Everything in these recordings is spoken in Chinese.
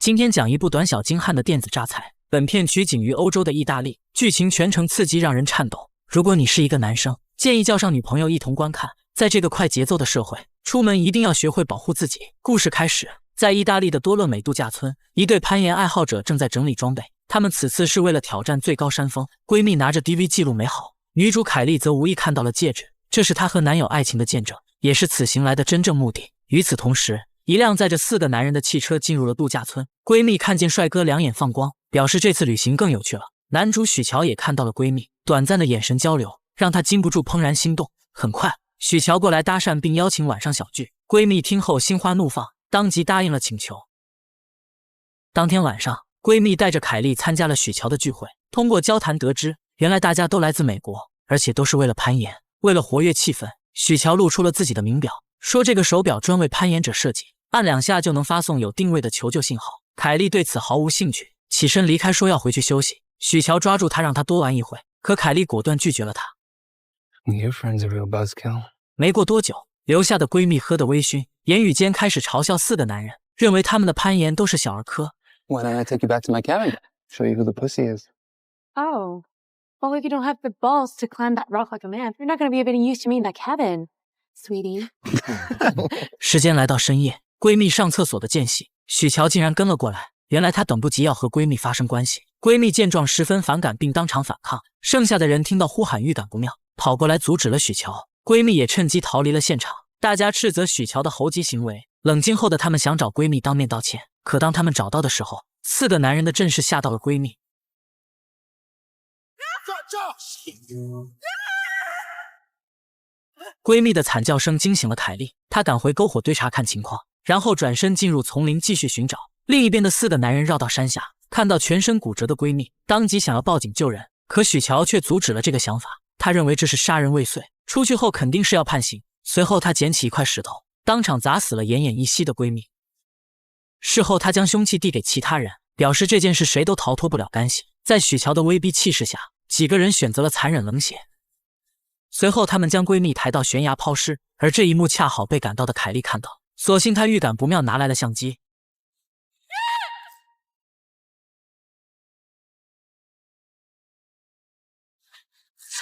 今天讲一部短小精悍的电子榨菜。本片取景于欧洲的意大利，剧情全程刺激，让人颤抖。如果你是一个男生，建议叫上女朋友一同观看。在这个快节奏的社会，出门一定要学会保护自己。故事开始，在意大利的多乐美度假村，一对攀岩爱好者正在整理装备。他们此次是为了挑战最高山峰。闺蜜拿着 DV 记录美好，女主凯莉则无意看到了戒指，这是她和男友爱情的见证，也是此行来的真正目的。与此同时，一辆载着4个男人的汽车进入了度假村。闺蜜看见帅哥，两眼放光，表示这次旅行更有趣了。男主许乔也看到了闺蜜，短暂的眼神交流让他禁不住怦然心动。很快，许乔过来搭讪并邀请晚上小聚。闺蜜听后心花怒放，当即答应了请求。当天晚上，闺蜜带着凯莉参加了许乔的聚会。通过交谈得知，原来大家都来自美国，而且都是为了攀岩。为了活跃气氛，许乔露出了自己的名表，说这个手表专为攀岩者设计，按2下就能发送有定位的求救信号。凯莉对此毫无兴趣，起身离开，说要回去休息。许乔抓住她，让她多玩一会，可凯莉果断拒绝了他。Your friend's a real buzzkill. 没过多久，留下的闺蜜喝得微醺，言语间开始嘲笑4个男人，认为他们的攀岩都是小儿科。Why don't I take you back to my cabin? Show you who the pussy is. Oh. Well, if you don't have the balls to climb that rock like a man, you're not going to be of any use to me in that cabin, sweetie. 时间来到深夜，闺蜜上厕所的间隙，许乔竟然跟了过来。原来她等不及要和闺蜜发生关系。闺蜜见状十分反感，并当场反抗。剩下的人听到呼喊，预感不妙，跑过来阻止了许乔。闺蜜也趁机逃离了现场。大家斥责许乔的猴急行为。冷静后的她们想找闺蜜当面道歉，可当她们找到的时候，4个男人的阵势吓到了闺蜜。闺蜜的惨叫声惊醒了凯莉，她赶回篝火堆查看情况，然后转身进入丛林继续寻找。另一边的4个男人绕到山下，看到全身骨折的闺蜜，当即想要报警救人，可许乔却阻止了这个想法。他认为这是杀人未遂，出去后肯定是要判刑。随后他捡起一块石头，当场砸死了奄奄一息的闺蜜。事后他将凶器递给其他人，表示这件事谁都逃脱不了干系。在许乔的威逼气势下，几个人选择了残忍冷血。随后他们将闺蜜抬到悬崖抛尸，而这一幕恰好被赶到的凯莉看到，所幸她预感不妙，拿来了相机。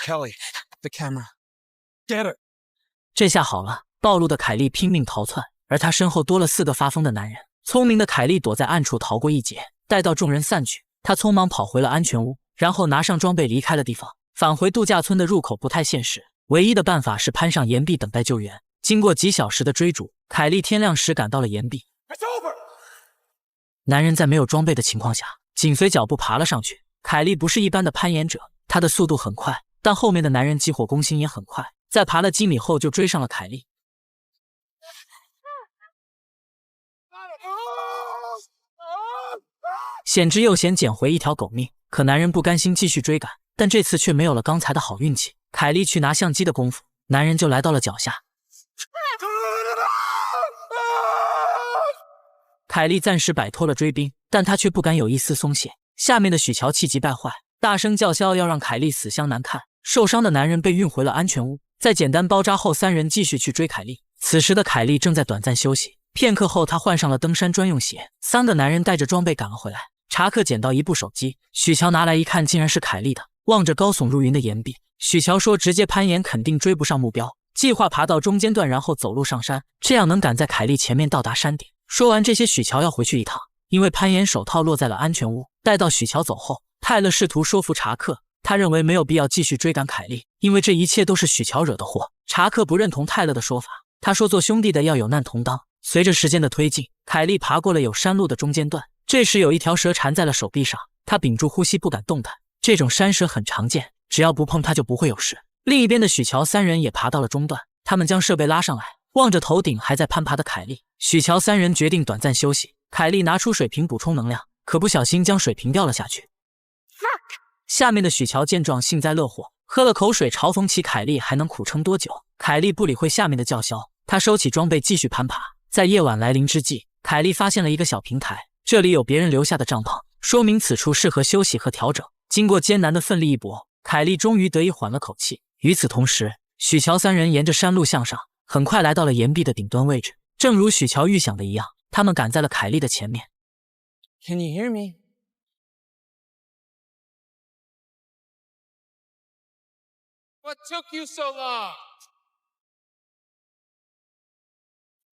Kelly, the camera. Get her. 这下好了，暴露的凯莉拼命逃窜，而她身后多了4个发疯的男人。聪明的凯莉躲在暗处逃过一劫，待到众人散去，她匆忙跑回了安全屋，然后拿上装备离开了地方。返回度假村的入口不太现实，唯一的办法是攀上岩壁等待救援。经过几小时的追逐，凯莉天亮时赶到了岩壁。男人在没有装备的情况下，紧随脚步爬了上去。凯莉不是一般的攀岩者，她的速度很快，但后面的男人急火攻心也很快，在爬了几米后就追上了凯莉。险之又险，捡回一条狗命。可男人不甘心继续追赶，但这次却没有了刚才的好运气。凯莉去拿相机的功夫，男人就来到了脚下。凯莉暂时摆脱了追兵，但她却不敢有一丝松懈。下面的许乔气急败坏，大声叫嚣要让凯莉死相难看。受伤的男人被运回了安全屋，在简单包扎后，3人继续去追凯莉。此时的凯莉正在短暂休息，片刻后她换上了登山专用鞋。3个男人带着装备赶了回来。查克捡到一部手机，许乔拿来一看，竟然是凯莉的。望着高耸入云的岩壁，许乔说直接攀岩肯定追不上目标，计划爬到中间段，然后走路上山，这样能赶在凯莉前面到达山顶。说完这些，许乔要回去一趟，因为攀岩手套落在了安全屋。待到许乔走后，泰勒试图说服查克，他认为没有必要继续追赶凯莉，因为这一切都是许乔惹的祸。查克不认同泰勒的说法，他说做兄弟的要有难同当。随着时间的推进，凯莉爬过了有山路的中间段，这时有一条蛇缠在了手臂上，他屏住呼吸不敢动弹。这种山蛇很常见，只要不碰它就不会有事。另一边的许乔3人也爬到了中段，他们将设备拉上来，望着头顶还在攀爬的凯莉，许乔3人决定短暂休息。凯莉拿出水瓶补充能量，可不小心将水瓶掉了下去。下面的许乔见状幸灾乐祸，喝了口水嘲讽起凯莉还能苦撑多久。凯莉不理会下面的叫嚣，她收起装备继续攀爬。在夜晚来临之际，凯莉发现了一个小平台，这里有别人留下的帐篷，说明此处适合休息和调整。经过艰难的奋力一搏，凯莉终于得以缓了口气。与此同时，许乔3人沿着山路向上，很快来到了岩壁的顶端位置。正如许乔预想的一样，他们赶在了凯莉的前面。Can you hear me?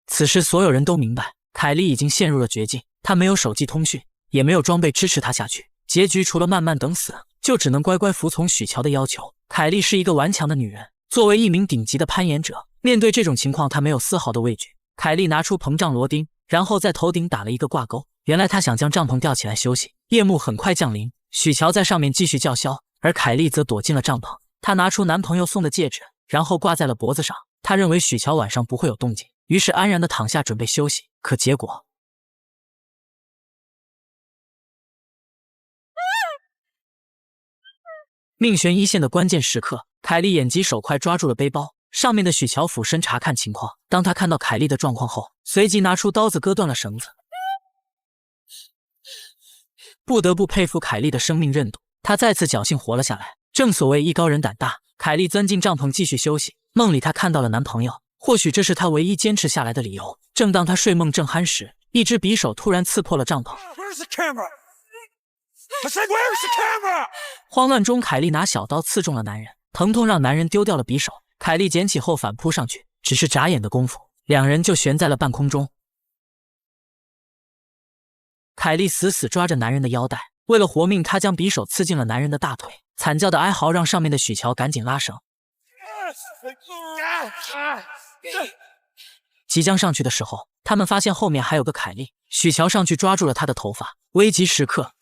此时所有人都明白，凯莉已经陷入了绝境。她没有手机通讯，也没有装备支持她下去。结局除了慢慢等死，就只能乖乖服从许乔的要求。凯莉是一个顽强的女人，作为一名顶级的攀岩者，面对这种情况，她没有丝毫的畏惧。凯莉拿出膨胀螺钉，然后在头顶打了一个挂钩。原来她想将帐篷吊起来休息。夜幕很快降临，许乔在上面继续叫嚣，而凯莉则躲进了帐篷。她拿出男朋友送的戒指，然后挂在了脖子上。她认为许乔晚上不会有动静，于是安然地躺下准备休息。可结果，命悬一线的关键时刻，凯莉眼疾手快抓住了背包，上面的许乔俯身查看情况。当他看到凯莉的状况后，随即拿出刀子割断了绳子。不得不佩服凯莉的生命韧度，她再次侥幸活了下来。正所谓艺高人胆大，凯莉钻进帐篷继续休息。梦里她看到了男朋友，或许这是她唯一坚持下来的理由。正当她睡梦正酣时，一只匕首突然刺破了帐篷。Where's the camera? I said, where's the camera? 慌乱中，凯莉拿小刀刺中了男人，疼痛让男人丢掉了匕首。凯莉捡起后反扑上去，只是眨眼的功夫，两人就悬在了半空中。凯莉死死抓着男人的腰带，为了活命，她将匕首刺进了男人的大腿。惨叫的哀嚎让上面的许乔赶紧拉绳。即将上去的时候，他们发现后面还有个凯莉。许乔上去抓住了她的头发。危急时刻，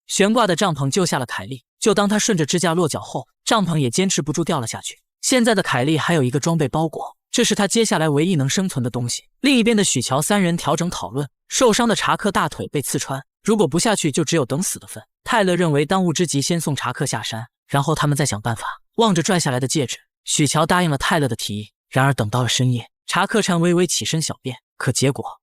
悬挂的帐篷救下了凯莉。就当她顺着支架落脚后，帐篷也坚持不住掉了下去。现在的凯莉还有一个装备包裹，这是她接下来唯一能生存的东西。另一边的许乔三人调整讨论，受伤的查克大腿被刺穿，如果不下去就只有等死的份。泰勒认为当务之急先送查克下山，然后他们再想办法。望着拽下来的戒指，许乔答应了泰勒的提议。然而等到了深夜，查克颤巍巍起身小便，可结果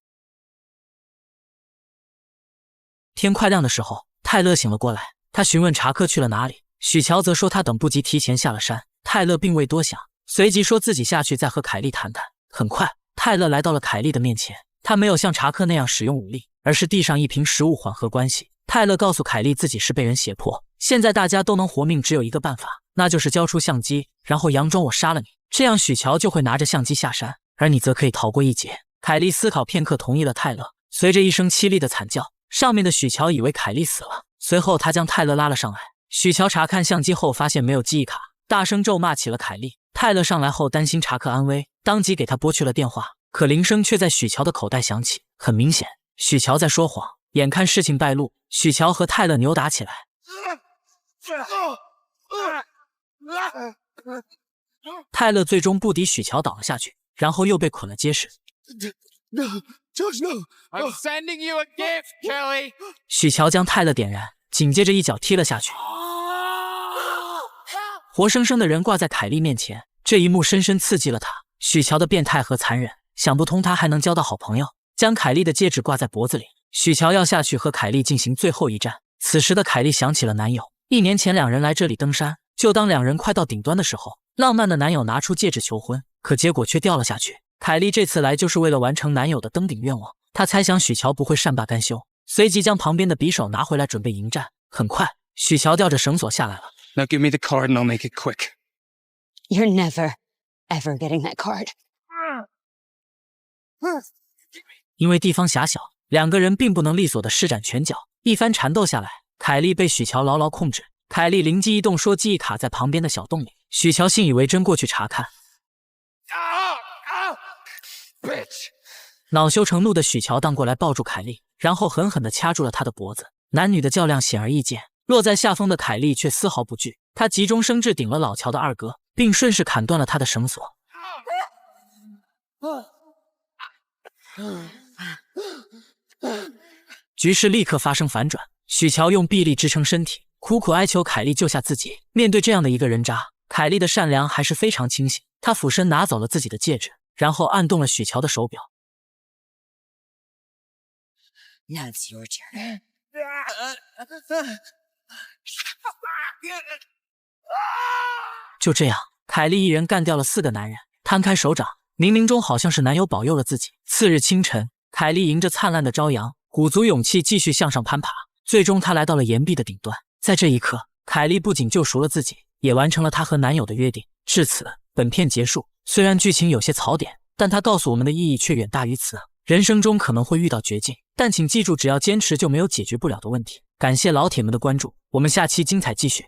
天快亮的时候，泰勒醒了过来，他询问查克去了哪里，许乔则说他等不及提前下了山。泰勒并未多想，随即说自己下去再和凯莉谈谈。很快，泰勒来到了凯莉的面前，他没有像查克那样使用武力，而是递上一瓶食物缓和关系。泰勒告诉凯莉自己是被人胁迫，现在大家都能活命，只有一个办法，那就是交出相机，然后佯装我杀了你，这样许乔就会拿着相机下山，而你则可以逃过一劫。凯莉思考片刻，同意了泰勒。随着一声凄厉的惨叫，上面的许乔以为凯莉死了，随后他将泰勒拉了上来。许乔查看相机后发现没有记忆卡，大声咒骂起了凯莉。泰勒上来后担心查克安危，当即给他拨去了电话，可铃声却在许乔的口袋响起。很明显，许乔在说谎。眼看事情败露，许乔和泰勒扭打起来。泰勒最终不敌许乔倒了下去，然后又被捆了结实。No, George, no. I'm sending you a gift, Kelly. 许乔将泰勒点燃，紧接着一脚踢了下去。活生生的人挂在凯莉面前，这一幕深深刺激了他。许乔的变态和残忍，想不通他还能交到好朋友。将凯莉的戒指挂在脖子里，许乔要下去和凯莉进行最后一战。此时的凯莉想起了男友，1年前两人来这里登山，就当两人快到顶端的时候，浪漫的男友拿出戒指求婚，可结果却掉了下去。凯莉这次来就是为了完成男友的登顶愿望，她猜想许乔不会善罢甘休，随即将旁边的匕首拿回来准备迎战。很快，许乔吊着绳索下来了。Now give me the card and I'll make it quick. You're never, ever getting that card. 因为地方狭小，两个人并不能利索地施展拳脚。一番缠斗下来，凯莉被许乔牢牢控制。凯莉灵机一动，说记忆卡在旁边的小洞里。许乔信以为真，过去查看。恼羞成怒的许乔荡过来抱住凯莉，然后狠狠地掐住了她的脖子。男女的较量显而易见，落在下风的凯莉却丝毫不惧，她急中生智顶了老乔的二哥，并顺势砍断了他的绳索。局势立刻发生反转，许乔用臂力支撑身体，苦苦哀求凯莉救下自己。面对这样的一个人渣，凯莉的善良还是非常清醒。她俯身拿走了自己的戒指，然后按动了许乔的手表。Now it's your turn. 就这样，凯莉一人干掉了4个男人。摊开手掌，冥冥中好像是男友保佑了自己。次日清晨，凯莉迎着灿烂的朝阳，鼓足勇气继续向上攀爬，最终她来到了岩壁的顶端。在这一刻，凯莉不仅救赎了自己，也完成了她和男友的约定。至此，本片结束。虽然剧情有些槽点，但它告诉我们的意义却远大于此。人生中可能会遇到绝境，但请记住，只要坚持就没有解决不了的问题。感谢老铁们的关注，我们下期精彩继续。